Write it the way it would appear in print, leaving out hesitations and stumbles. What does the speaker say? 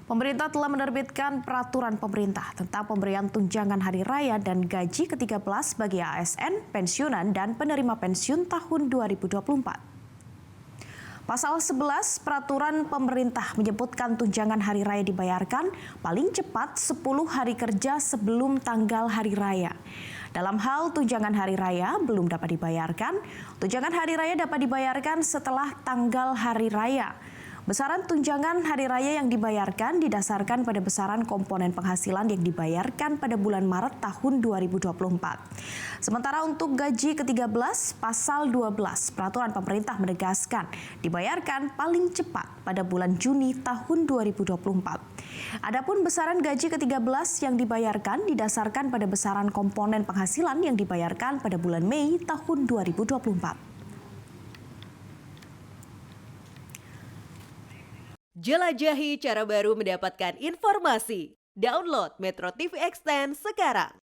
Pemerintah telah menerbitkan peraturan pemerintah tentang pemberian tunjangan hari raya dan gaji ke-13 bagi ASN, pensiunan, dan penerima pensiun tahun 2024. Pasal 11 peraturan pemerintah menyebutkan tunjangan hari raya dibayarkan paling cepat 10 hari kerja sebelum tanggal hari raya. Dalam hal tunjangan hari raya belum dapat dibayarkan, tunjangan hari raya dapat dibayarkan setelah tanggal hari raya. Besaran tunjangan hari raya yang dibayarkan didasarkan pada besaran komponen penghasilan yang dibayarkan pada bulan Maret tahun 2024. Sementara untuk gaji ke-13, pasal 12 peraturan pemerintah menegaskan dibayarkan paling cepat pada bulan Juni tahun 2024. Adapun besaran gaji ke-13 yang dibayarkan didasarkan pada besaran komponen penghasilan yang dibayarkan pada bulan Mei tahun 2024. Jelajahi cara baru mendapatkan informasi. Download Metro TV Extend sekarang.